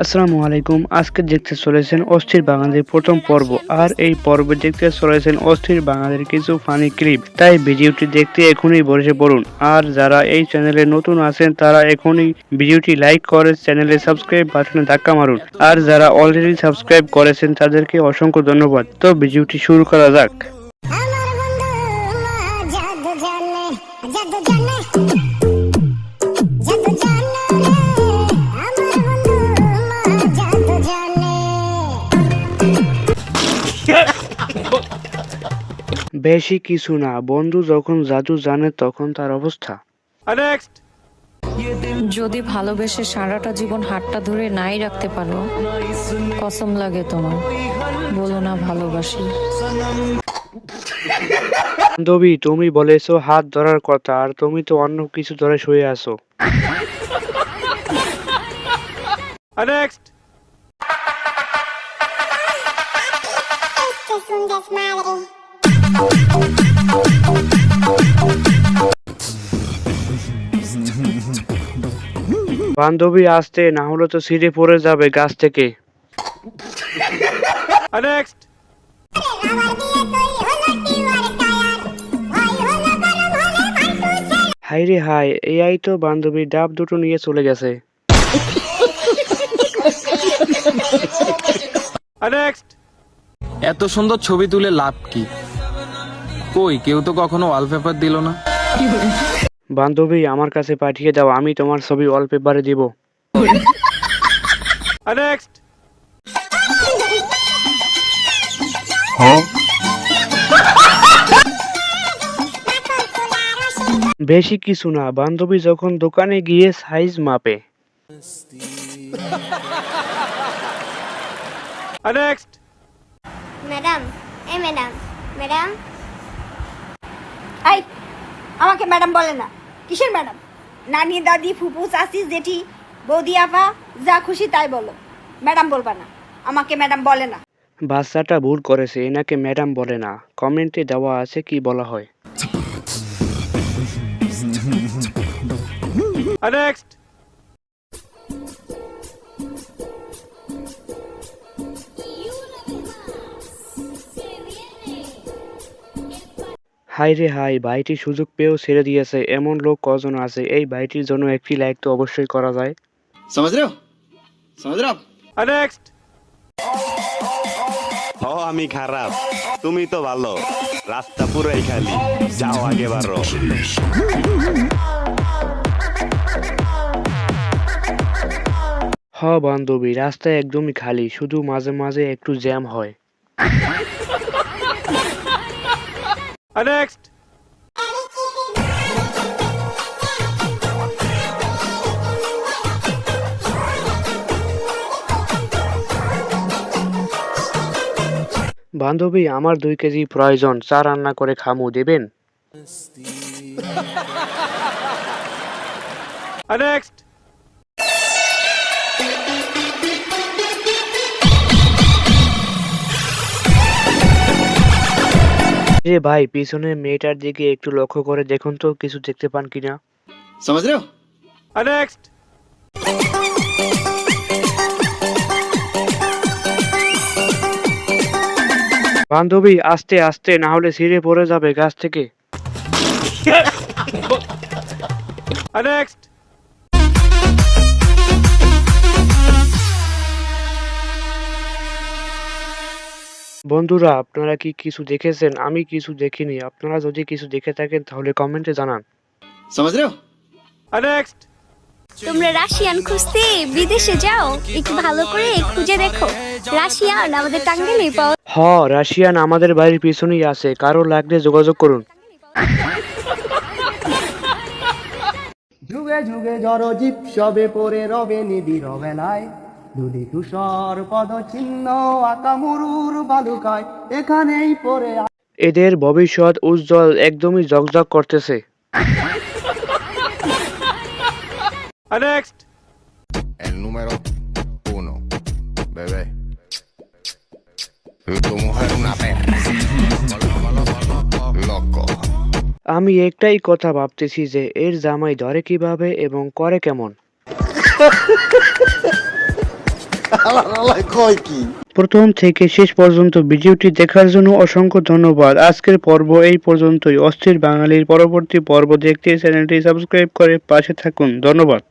আসসালামু আলাইকুম। আজকে দেখতে চলেছেন অস্থির বাঙালির প্রথম পর্ব। আর এই পর্বে দেখতে চলেছেন অস্থির বাঙালির কিছু ফানি ক্লিপ। তাই ভিডিওটি দেখতে এখনই বসে পড়ুন। আর যারা এই চ্যানেলে নতুন আছেন তারা এখনই ভিডিওটি লাইক করে চ্যানেলে সাবস্ক্রাইব বাটনে ধাক্কা মারুন। আর যারা অলরেডি সাবস্ক্রাইব করেছেন তাদেরকে অসংখ্য ধন্যবাদ। তো ভিডিওটি শুরু করা যাক। আমার বন্ধু জাদু জানে জাদু জানে জাদু জানে আমার বন্ধু জাদু জানে। বেশি কিছু না, বন্ধু যখন জাদু জানে তখন তার অবস্থা। যদি ভালোবেসে সারাটা জীবন হাতটা ধরে নাই রাখতে পারো, কসম লাগে তোমার, বলো না ভালোবাসি। বান্ধবী, তুমি বলেছো হাত ধরার কথা, আর তুমি তো অন্য কিছু ধরে শুয়ে আছো। Este es un desmadre. বান্ধবী আসতে, না হলে তো ছিঁড়ে পড়ে যাবে গাছ থেকে। আমার বিয়ে তৈরি হলো টিওয়ার টায়ার ভাই হলো গরম হলে ভান্ডু হাই রে হাই, এই তো বান্ধবী ডাব দুটো নিয়ে চলে গেছে। এত সুন্দর ছবি তুলে লাভ কি? কই কেউ তো কখনো ওয়ালপেপার দিল না। বান্ধবী, আমার কাছে পাঠিয়ে দাও, আমি তোমার ছবি ওয়ালপেপারে দিব। বেশি কিছু না, বান্ধবী যখন দোকানে গিয়ে সাইজ মাপে। ম্যাডাম ম্যাডাম ম্যাডাম এই আমাকে ম্যাডাম বলে না। কিসের ম্যাডাম? নানি, দাদি, ফুপু, চাচি, জেঠি, বৌদি, আপা, যা খুশি তাই বলো, ম্যাডাম বলবা না। আমাকে ম্যাডাম বলে না। বাচ্চাটা ভুল করেছে, এনাকে ম্যাডাম বলে না। কমেন্টে দেওয়া আছে কি বলা হয়। হাই রে হাই, ভাইটি সুযোগ পেয়েও ছেড়ে দিয়েছে। এমন লোক কজন আছে? এই ভাইটির জন্য একটি লাইক তো অবশ্যই করা যায়। समझ रहे हो समझ रहे हो आप ও আমি খারাপ, তুমি তো ভালো। রাস্তা পুরাই খালি, যাও আগে বাড়ো। বান্ধবী, রাস্তা একদমই খালি, শুধু মাঝে মাঝে একটু জ্যাম হয়। বান্ধবী, আমার 2 কেজি প্রয়োজন, চা রান্না করে খামু, দেবেন? রে ভাই, পিছনের মেয়েটার দিকে একটু লক্ষ্য করে দেখুন তো, কিছু দেখতে পান কিনা। समझ रहे हो বান্ধবী, আস্তে আস্তে, না হলে ছিঁড়ে পড়ে যাবে গাছ থেকে। বন্ধুরা, আপনারা কি কিছু দেখেছেন? আমি কিছু দেখিনি। আপনারা যদি কিছু দেখে থাকেন তাহলে কমেন্টে জানান। समझ रहे हो তোমরা রাশিয়ান খুঁজতে বিদেশে যাও, একটু ভালো করে খুঁজে দেখো। রাশিয়ান আমাদের টাঙ্গাইলে পাওয়া রাশিয়ান আমাদের বাড়ির পিছনেই আছে, কারো লাগলে যোগাযোগ করুন। যুগে যুগে জড়জীব সবে পড়ে রবে নিবিড় বেলায়, ধুলি ধূসর পদচিহ্ন আঁকা মরুর বালুকায়, এখানেই পড়ে এদের ভবিষ্যৎ উজ্জ্বল, একদমই ঝকঝক করতেছে। El número 1, bebé. Tu mujer una perra. Loco. আমি একটাই কথা ভাবতেছি যে এর জামাই ধরে কিভাবে এবং করে কেমন। কয় কি প্রথম থেকে শেষ পর্যন্ত ভিডিওটি দেখার জন্য অসংখ্য ধন্যবাদ। আজকের পর্ব এই পর্যন্তই। অস্থির বাঙালির পরবর্তী পর্ব দেখতে চ্যানেলটি সাবস্ক্রাইব করে পাশে থাকুন। ধন্যবাদ।